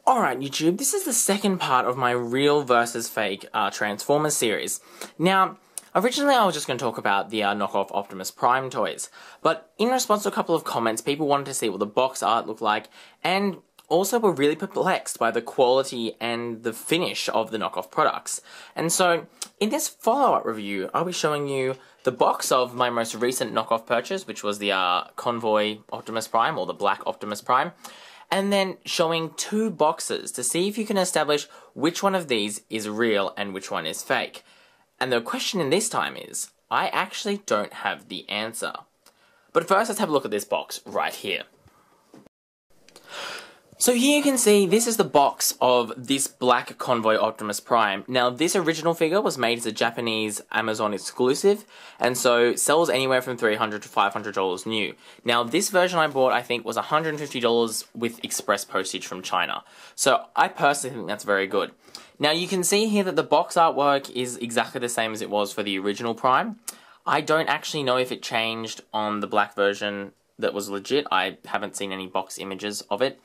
Alright YouTube, this is the second part of my real versus fake Transformers series. Now, originally I was just going to talk about the knockoff Optimus Prime toys, but in response to a couple of comments, people wanted to see what the box art looked like, and also were really perplexed by the quality and the finish of the knockoff products. And so, in this follow-up review, I'll be showing you the box of my most recent knockoff purchase, which was the Convoy Optimus Prime, or the Black Optimus Prime, and then showing two boxes to see if you can establish which one of these is real and which one is fake. And the question in this time is, I actually don't have the answer. But first, let's have a look at this box right here. So here you can see, this is the box of this Black Convoy Optimus Prime. Now, this original figure was made as a Japanese Amazon exclusive, and so sells anywhere from $300 to $500 new. Now, this version I bought, I think, was $150 with express postage from China. So, I personally think that's very good. Now, you can see here that the box artwork is exactly the same as it was for the original Prime. I don't actually know if it changed on the black version that was legit. I haven't seen any box images of it.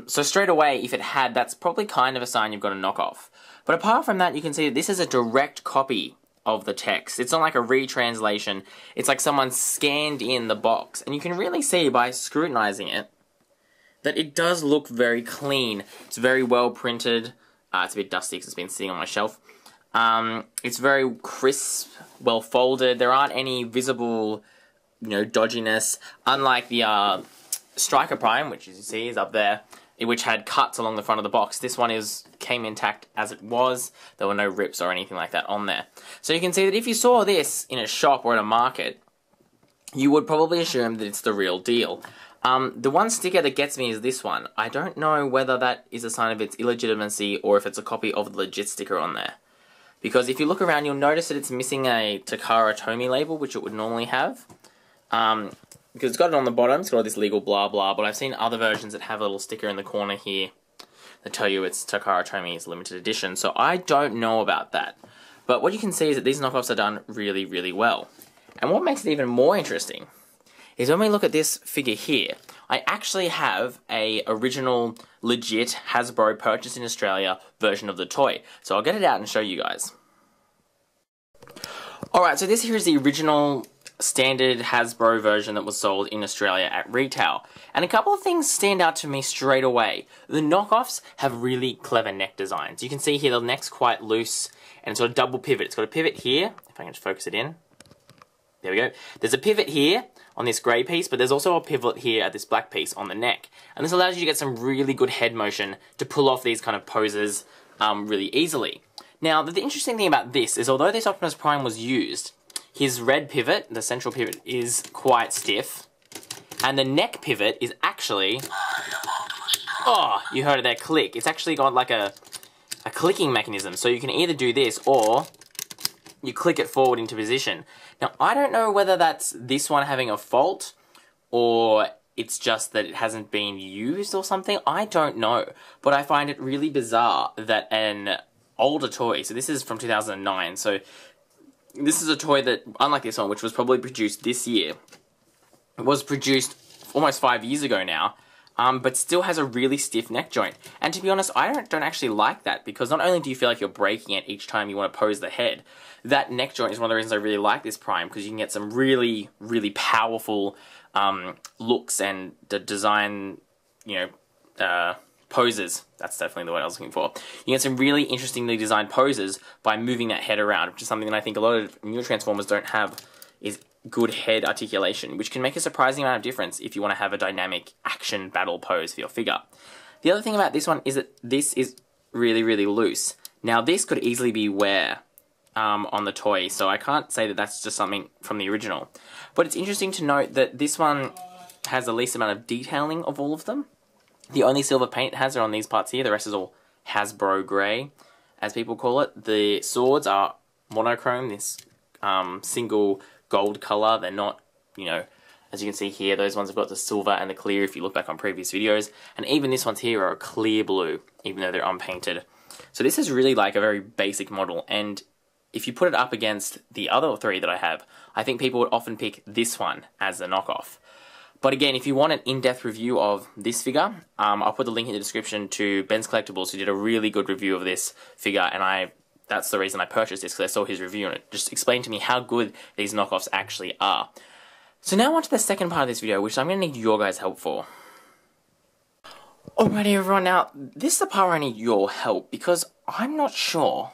So straight away, if it had, that's probably kind of a sign you've got a knockoff. But apart from that, you can see that this is a direct copy of the text. It's not like a retranslation. It's like someone scanned in the box. And you can really see by scrutinizing it that it does look very clean. It's very well printed. It's a bit dusty because it's been sitting on my shelf. It's very crisp, well folded. There aren't any visible, dodginess. Unlike the Striker Prime, which as you see is up there, which had cuts along the front of the box. This one came intact as it was. There were no rips or anything like that on there. So you can see that if you saw this in a shop or at a market, you would probably assume that it's the real deal. The one sticker that gets me is this one. I don't know whether that is a sign of its illegitimacy or if it's a copy of the legit sticker on there. Because if you look around, you'll notice that it's missing a Takara Tomy label, which it would normally have. Because it's got it on the bottom, it's got all this legal blah blah, but I've seen other versions that have a little sticker in the corner here that tell you it's Takara Tomy's limited edition, so I don't know about that. But what you can see is that these knockoffs are done really, really well. And what makes it even more interesting is when we look at this figure here, I actually have a original, legit Hasbro purchased in Australia version of the toy. So I'll get it out and show you guys. Alright, so this here is the original standard Hasbro version that was sold in Australia at retail. And a couple of things stand out to me straight away. The knockoffs have really clever neck designs. You can see here the neck's quite loose and it's got a double pivot. It's got a pivot here, if I can just focus it in. There we go. There's a pivot here on this grey piece, but there's also a pivot here at this black piece on the neck. And this allows you to get some really good head motion to pull off these kind of poses really easily. Now, the interesting thing about this is although this Optimus Prime was used, his red pivot, the central pivot, is quite stiff. And the neck pivot is actually... Oh, you heard it there click. It's actually got like a clicking mechanism. So you can either do this or you click it forward into position. Now, I don't know whether that's this one having a fault or it's just that it hasn't been used or something. I don't know. But I find it really bizarre that an older toy, so this is from 2009, so this is a toy that, unlike this one, which was probably produced this year, it was produced almost 5 years ago now, but still has a really stiff neck joint. And to be honest, I don't actually like that, because not only do you feel like you're breaking it each time you want to pose the head, that neck joint is one of the reasons I really like this Prime, because you can get some really, really powerful looks and the design, poses. That's definitely the word I was looking for. You get some really interestingly designed poses by moving that head around, which is something that I think a lot of newer Transformers don't have, is good head articulation, which can make a surprising amount of difference if you want to have a dynamic action battle pose for your figure. The other thing about this one is that this is really, really loose. Now, this could easily be wear on the toy, so I can't say that that's just something from the original. But it's interesting to note that this one has the least amount of detailing of all of them. The only silver paint it has are on these parts here. The rest is all Hasbro grey, as people call it. The swords are monochrome, this single gold colour. They're not, as you can see here, those ones have got the silver and the clear if you look back on previous videos. And even this ones here are a clear blue, even though they're unpainted. So this is really like a very basic model. And if you put it up against the other three that I have, I think people would often pick this one as the knockoff. But again, if you want an in-depth review of this figure, I'll put the link in the description to Ben's Collectibles, who did a really good review of this figure, and that's the reason I purchased this, because I saw his review and it just explained to me how good these knockoffs actually are. So now on to the second part of this video, which I'm going to need your guys' help for. Alrighty everyone, now this is the part where I need your help, because I'm not sure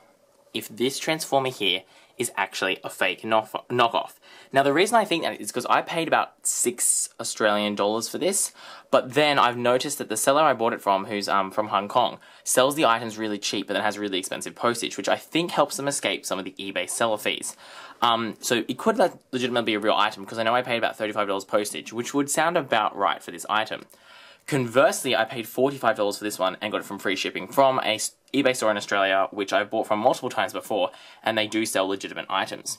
if this Transformer here is actually a fake knockoff. Now the reason I think that is because I paid about $6 Australian for this, but then I've noticed that the seller I bought it from, who's from Hong Kong, sells the items really cheap but then has really expensive postage, which I think helps them escape some of the eBay seller fees. So it could legitimately be a real item, because I know I paid about $35 postage, which would sound about right for this item. Conversely, I paid $45 for this one and got it from free shipping from a eBay store in Australia, which I've bought from multiple times before, and they do sell legitimate items.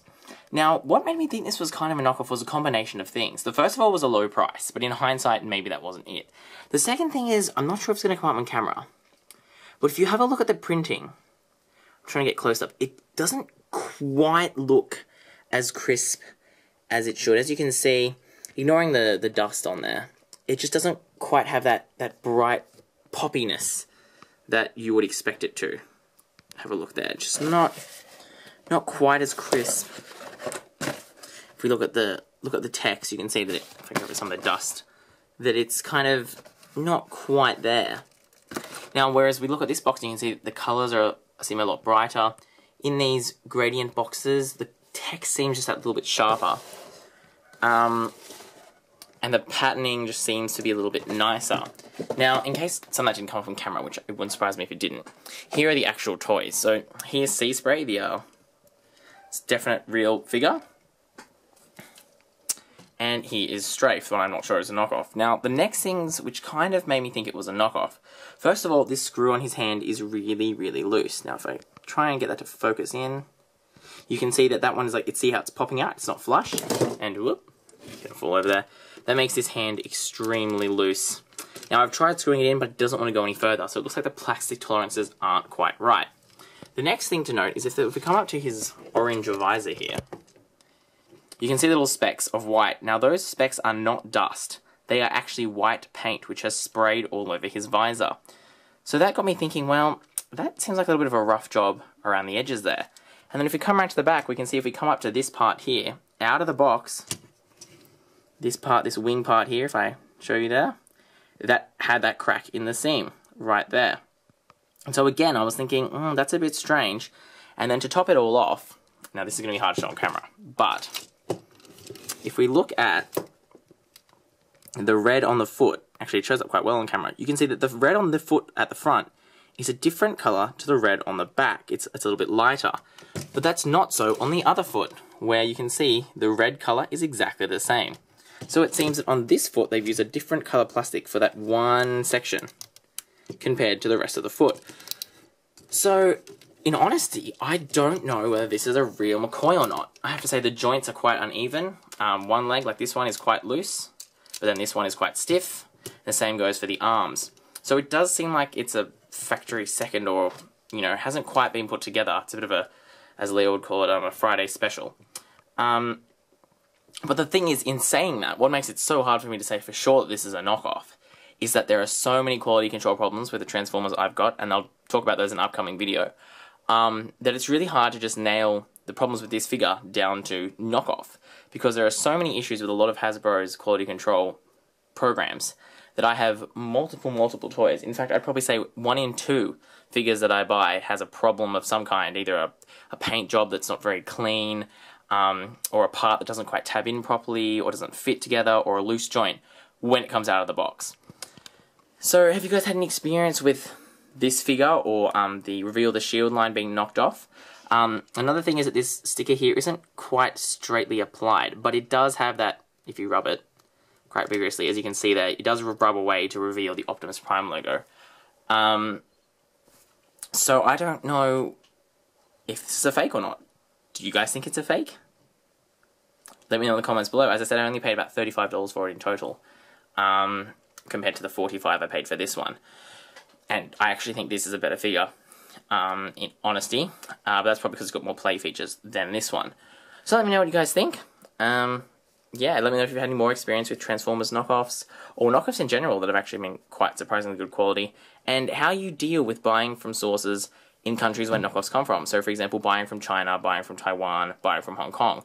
Now, what made me think this was kind of a knockoff was a combination of things. The first of all was a low price, but in hindsight, maybe that wasn't it. The second thing is, I'm not sure if it's going to come up on camera, but if you have a look at the printing, I'm trying to get close up, it doesn't quite look as crisp as it should. As you can see, ignoring the dust on there, it just doesn't quite have that bright poppiness that you would expect it to. Have a look there. Just not quite as crisp. If we look at the text, you can see that if I get rid of some of the dust, that it's kind of not quite there. Now, whereas we look at this box, you can see the colors seem a lot brighter. In these gradient boxes, the text seems just a little bit sharper. And the patterning just seems to be a little bit nicer. Now, in case some of that didn't come from camera, which it wouldn't surprise me if it didn't, here are the actual toys. So here's Sea Spray, it's definite real figure. And here is Strafe, the one I'm not sure is a knockoff. Now, the next things which kind of made me think it was a knockoff. First of all, this screw on his hand is really, really loose. Now, if I try and get that to focus in, you can see that one is like, see how it's popping out? It's not flush. And whoop, it's gonna fall over there. That makes this hand extremely loose. Now, I've tried screwing it in, but it doesn't want to go any further, so it looks like the plastic tolerances aren't quite right. The next thing to note is if we come up to his orange visor here, you can see the little specks of white. Now, those specks are not dust. They are actually white paint, which has sprayed all over his visor. So that got me thinking, well, that seems like a little bit of a rough job around the edges there. And then if we come right to the back, we can see if we come up to this part here, out of the box, this wing part here, if I show you there, that had that crack in the seam right there. And so again, I was thinking, that's a bit strange. And then to top it all off, now this is going to be hard to show on camera, but if we look at the red on the foot, actually it shows up quite well on camera, you can see that the red on the foot at the front is a different color to the red on the back. It's a little bit lighter. But that's not so on the other foot, where you can see the red color is exactly the same. So it seems that on this foot, they've used a different color plastic for that one section compared to the rest of the foot. So, in honesty, I don't know whether this is a real McCoy or not. I have to say the joints are quite uneven. One leg, like this one, is quite loose, but then this one is quite stiff. The same goes for the arms. So it does seem like it's a factory second, or, hasn't quite been put together. It's a bit of a, as Leo would call it, a Friday special. But the thing is, in saying that, what makes it so hard for me to say for sure that this is a knockoff is that there are so many quality control problems with the Transformers I've got, and I'll talk about those in an upcoming video, that it's really hard to just nail the problems with this figure down to knockoff, because there are so many issues with a lot of Hasbro's quality control programs that I have multiple toys. In fact, I'd probably say 1 in 2 figures that I buy has a problem of some kind, either a paint job that's not very clean, or a part that doesn't quite tab in properly, or doesn't fit together, or a loose joint when it comes out of the box. So, have you guys had any experience with this figure, or the Reveal the Shield line being knocked off? Another thing is that this sticker here isn't quite straightly applied, but it does have that, if you rub it quite vigorously, as you can see there, it does rub away to reveal the Optimus Prime logo. So I don't know if this is a fake or not. Do you guys think it's a fake? Let me know in the comments below. As I said, I only paid about $35 for it in total, compared to the $45 I paid for this one. And I actually think this is a better figure, in honesty, but that's probably because it's got more play features than this one. So let me know what you guys think. yeah, let me know if you've had any more experience with Transformers knockoffs, or knockoffs in general that have actually been quite surprisingly good quality, and how you deal with buying from sources in countries where knockoffs come from. So, for example, buying from China, buying from Taiwan, buying from Hong Kong,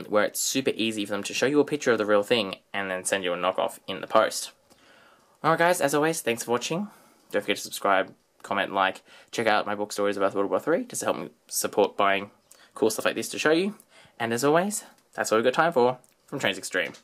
where it's super easy for them to show you a picture of the real thing and then send you a knockoff in the post. Alright guys, as always, thanks for watching. Don't forget to subscribe, comment, like, check out my book stories about World War III just to help me support buying cool stuff like this to show you. And as always, that's all we've got time for from TrainzXtreme.